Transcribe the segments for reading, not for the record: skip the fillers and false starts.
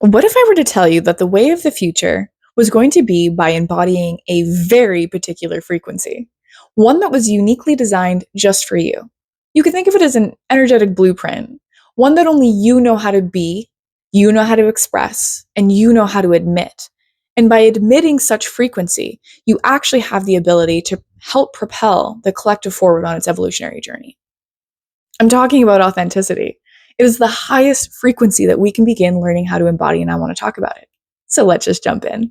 What if I were to tell you that the way of the future was going to be by embodying a very particular frequency, one that was uniquely designed just for you? You can think of it as an energetic blueprint, one that only you know how to be, you know how to express, and you know how to admit. And by admitting such frequency, you actually have the ability to help propel the collective forward on its evolutionary journey. I'm talking about authenticity. It is the highest frequency that we can begin learning how to embody, and I want to talk about it. So let's just jump in.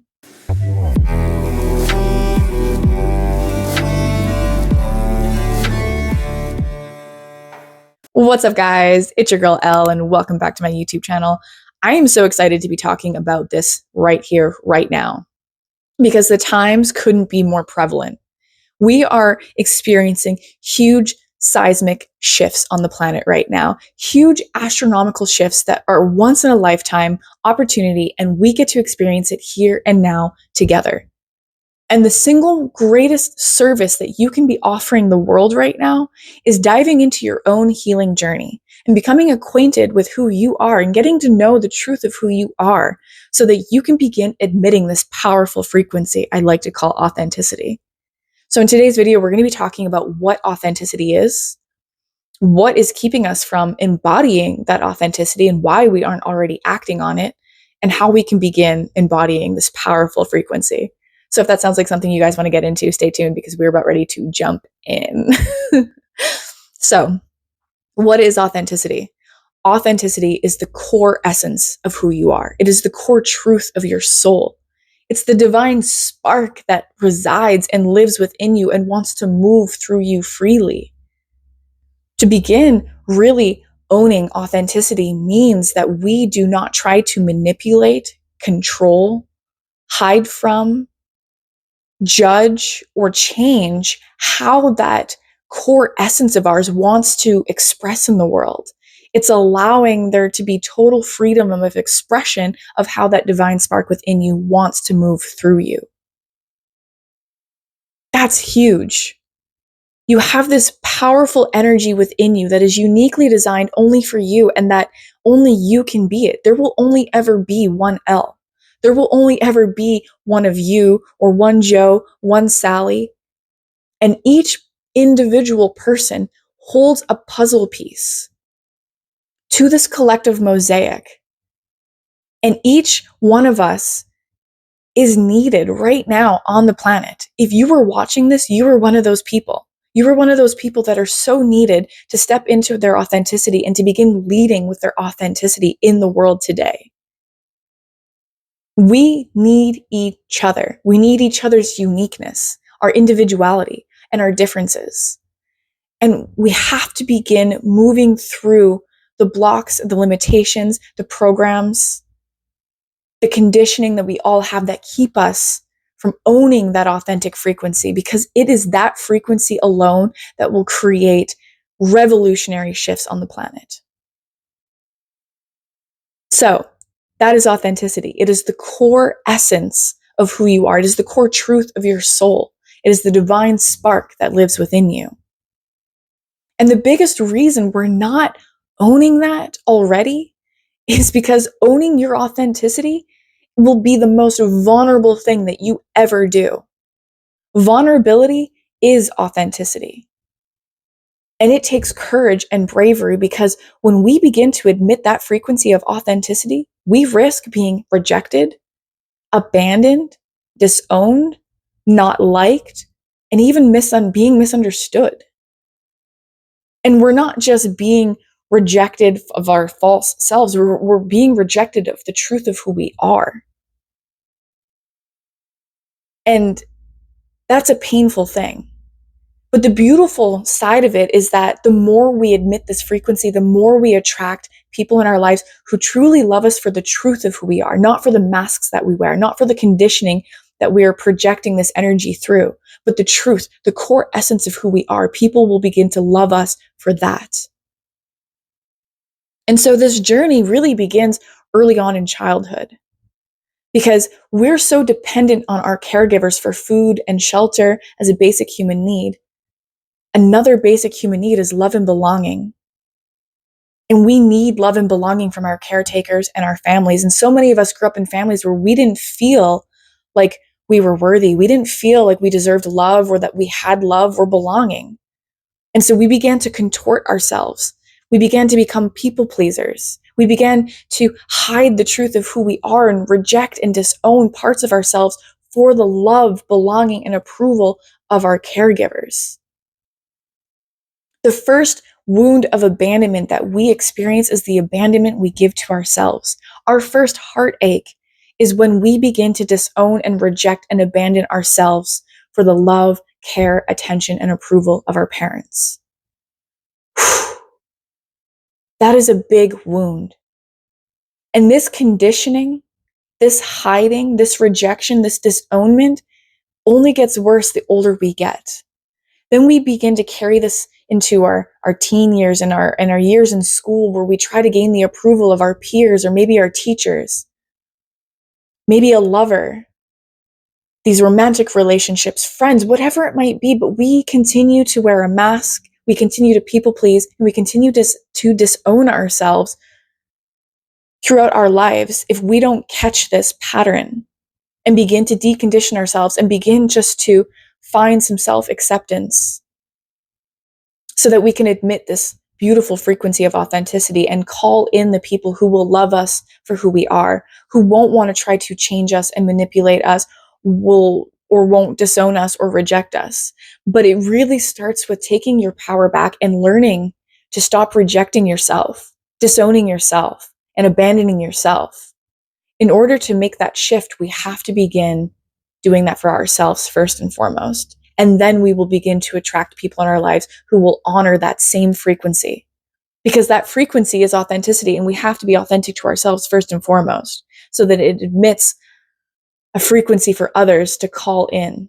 What's up, guys? It's your girl Elle, and welcome back to my YouTube channel. I am so excited to be talking about this right here, right now, because the times couldn't be more prevalent. We are experiencing huge seismic shifts on the planet right now, huge astronomical shifts that are once in a lifetime opportunity, and we get to experience it here and now together. And the single greatest service that you can be offering the world right now is diving into your own healing journey and becoming acquainted with who you are and getting to know the truth of who you are so that you can begin admitting this powerful frequency I like to call authenticity. So in today's video, we're going to be talking about what authenticity is, what is keeping us from embodying that authenticity and why we aren't already acting on it, and how we can begin embodying this powerful frequency. So if that sounds like something you guys want to get into, stay tuned because we're about ready to jump in. So, what is authenticity? Authenticity is the core essence of who you are. It is the core truth of your soul. It's the divine spark that resides and lives within you and wants to move through you freely. To begin really owning authenticity means that we do not try to manipulate, control, hide from, judge, or change how that core essence of ours wants to express in the world. It's allowing there to be total freedom of expression of how that divine spark within you wants to move through you. That's huge. You have this powerful energy within you that is uniquely designed only for you and that only you can be it. There will only ever be one Elle. There will only ever be one of you or one Joe, one Sally. And each individual person holds a puzzle piece to this collective mosaic. And each one of us is needed right now on the planet. If you were watching this, you were one of those people. You were one of those people that are so needed to step into their authenticity and to begin leading with their authenticity in the world today. We need each other. We need each other's uniqueness, our individuality, and our differences. And we have to begin moving through the blocks, the limitations, the programs, the conditioning that we all have that keep us from owning that authentic frequency, because it is that frequency alone that will create revolutionary shifts on the planet. So that is authenticity. It is the core essence of who you are. It is the core truth of your soul. It is the divine spark that lives within you. And the biggest reason we're not owning that already is because owning your authenticity will be the most vulnerable thing that you ever do. Vulnerability is authenticity. And it takes courage and bravery, because when we begin to admit that frequency of authenticity, we risk being rejected, abandoned, disowned, not liked, and even being misunderstood. And we're not just being rejected of our false selves, we're being rejected of the truth of who we are. And that's a painful thing. But the beautiful side of it is that the more we admit this frequency, the more we attract people in our lives who truly love us for the truth of who we are, not for the masks that we wear, not for the conditioning that we are projecting this energy through, but the truth, the core essence of who we are. People will begin to love us for that. And so this journey really begins early on in childhood, because we're so dependent on our caregivers for food and shelter as a basic human need. Another basic human need is love and belonging. And we need love and belonging from our caretakers and our families. And so many of us grew up in families where we didn't feel like we were worthy. We didn't feel like we deserved love or that we had love or belonging. And so we began to contort ourselves. We began to become people pleasers. We began to hide the truth of who we are and reject and disown parts of ourselves for the love, belonging, and approval of our caregivers. The first wound of abandonment that we experience is the abandonment we give to ourselves. Our first heartache is when we begin to disown and reject and abandon ourselves for the love, care, attention, and approval of our parents. That is a big wound. And this conditioning, this hiding, this rejection, this disownment only gets worse the older we get. Then we begin to carry this into our teen years and our years in school, where we try to gain the approval of our peers or maybe our teachers, maybe a lover, these romantic relationships, friends, whatever it might be. But we continue to wear a mask, we continue to people please, and we continue to disown ourselves throughout our lives if we don't catch this pattern and begin to decondition ourselves and begin just to find some self-acceptance so that we can admit this beautiful frequency of authenticity and call in the people who will love us for who we are, who won't want to try to change us and manipulate us, won't disown us or reject us. But it really starts with taking your power back and learning to stop rejecting yourself, disowning yourself, and abandoning yourself. In order to make that shift, we have to begin doing that for ourselves first and foremost. And then we will begin to attract people in our lives who will honor that same frequency. Because that frequency is authenticity, and we have to be authentic to ourselves first and foremost, so that it admits a frequency for others to call in.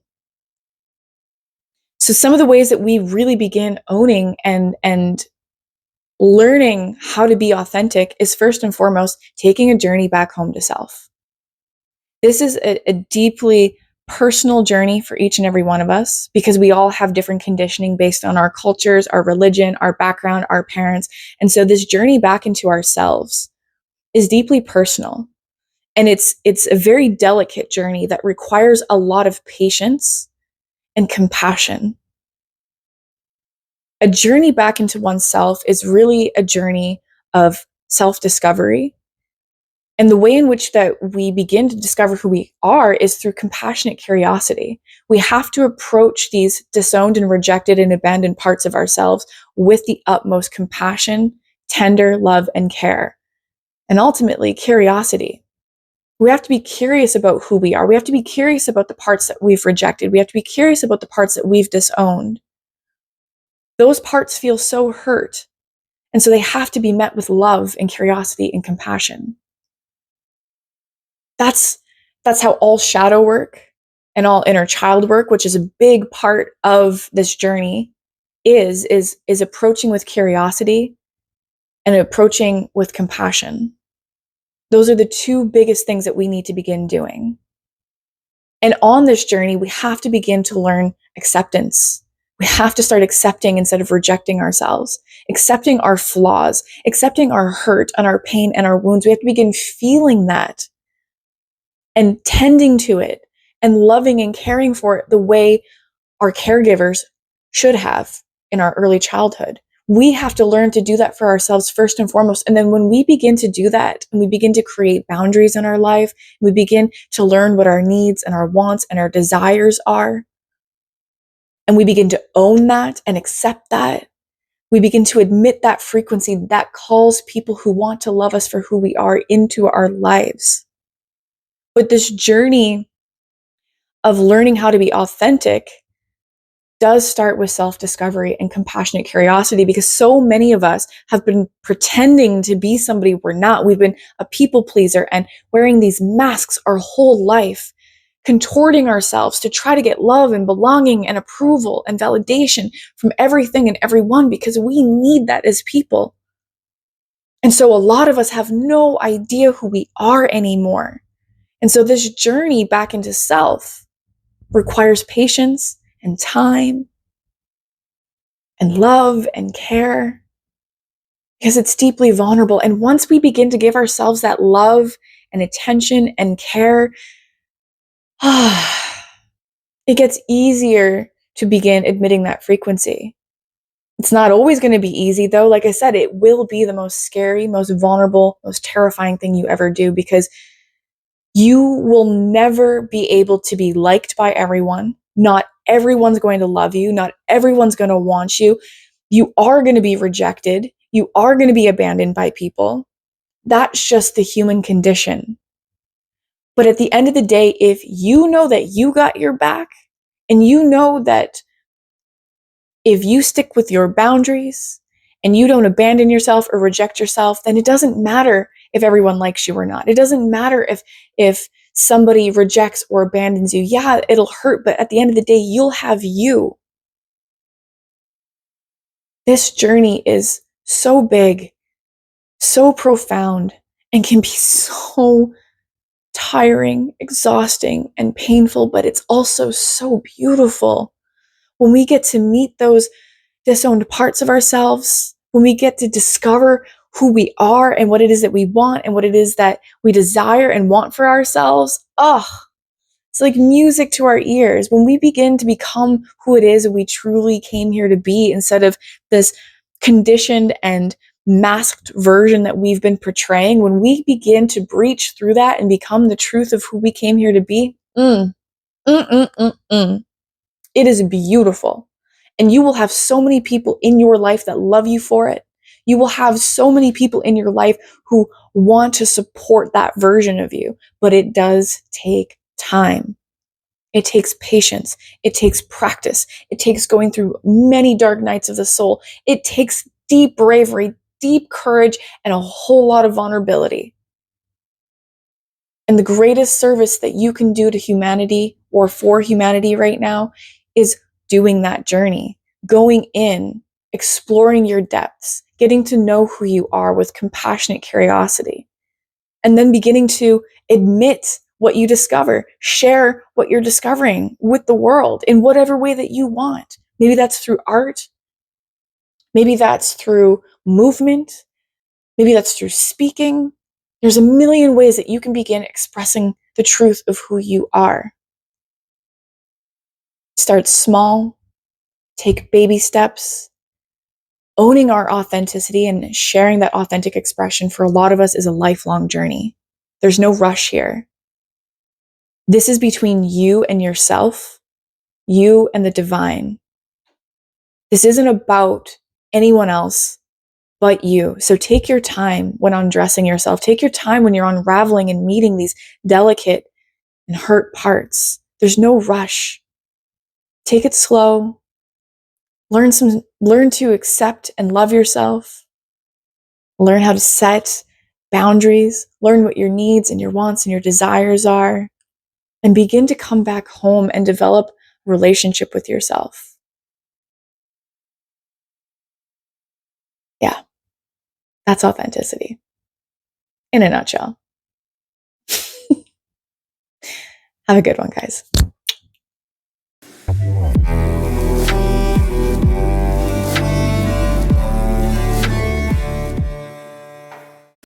So some of the ways that we really begin owning and learning how to be authentic is first and foremost taking a journey back home to self. This is a deeply personal journey for each and every one of us, because we all have different conditioning based on our cultures, our religion, our background, our parents. And so this journey back into ourselves is deeply personal. And it's a very delicate journey that requires a lot of patience and compassion. A journey back into oneself is really a journey of self-discovery. And the way in which that we begin to discover who we are is through compassionate curiosity. We have to approach these disowned and rejected and abandoned parts of ourselves with the utmost compassion, tender love, and care. And ultimately, curiosity. We have to be curious about who we are. We have to be curious about the parts that we've rejected. We have to be curious about the parts that we've disowned. Those parts feel so hurt. And so they have to be met with love and curiosity and compassion. That's how all shadow work and all inner child work, which is a big part of this journey, is approaching with curiosity and approaching with compassion. Those are the two biggest things that we need to begin doing. And on this journey, we have to begin to learn acceptance. We have to start accepting instead of rejecting ourselves, accepting our flaws, accepting our hurt and our pain and our wounds. We have to begin feeling that and tending to it and loving and caring for it the way our caregivers should have in our early childhood. We have to learn to do that for ourselves first and foremost. And then when we begin to do that, and we begin to create boundaries in our life, we begin to learn what our needs and our wants and our desires are, and we begin to own that and accept that, we begin to admit that frequency that calls people who want to love us for who we are into our lives. But this journey of learning how to be authentic does start with self-discovery and compassionate curiosity, because so many of us have been pretending to be somebody we're not. We've been a people pleaser and wearing these masks our whole life, contorting ourselves to try to get love and belonging and approval and validation from everything and everyone, because we need that as people. And so a lot of us have no idea who we are anymore. And so this journey back into self requires patience and time and love and care. because it's deeply vulnerable. And once we begin to give ourselves that love and attention and care, it gets easier to begin admitting that frequency. It's not always going to be easy, though. Like I said, it will be the most scary, most vulnerable, most terrifying thing you ever do, because you will never be able to be liked by everyone. Not everyone's going to love you. Not everyone's going to want you. You are going to be rejected. You are going to be abandoned by people. That's just the human condition. But at the end of the day, if you know that you got your back, and you know that if you stick with your boundaries and you don't abandon yourself or reject yourself, then it doesn't matter if everyone likes you or not. It doesn't matter if somebody rejects or abandons you. Yeah, it'll hurt, but at the end of the day, you'll have you. This journey is so big, so profound, and can be so tiring, exhausting, and painful, but it's also so beautiful. When we get to meet those disowned parts of ourselves, when we get to discover who we are and what it is that we want and what it is that we desire and want for ourselves, it's like music to our ears. When we begin to become who it is we truly came here to be, instead of this conditioned and masked version that we've been portraying, when we begin to breach through that and become the truth of who we came here to be, it is beautiful. And you will have so many people in your life that love you for it. You will have so many people in your life who want to support that version of you. But it does take time. It takes patience. It takes practice. It takes going through many dark nights of the soul. It takes deep bravery, deep courage, and a whole lot of vulnerability. And the greatest service that you can do to humanity or for humanity right now is doing that journey, going in, exploring your depths, getting to know who you are with compassionate curiosity, and then beginning to admit what you discover, share what you're discovering with the world in whatever way that you want. Maybe that's through art. Maybe that's through movement. Maybe that's through speaking. There's a million ways that you can begin expressing the truth of who you are. Start small, take baby steps. Owning our authenticity and sharing that authentic expression for a lot of us is a lifelong journey. There's no rush here. This is between you and yourself, you and the divine. This isn't about anyone else but you. So take your time when undressing yourself. Take your time when you're unraveling and meeting these delicate and hurt parts. There's no rush. Take it slow. Learn to accept and love yourself. Learn how to set boundaries. Learn what your needs and your wants and your desires are. And begin to come back home and develop a relationship with yourself. Yeah, that's authenticity in a nutshell. Have a good one, guys.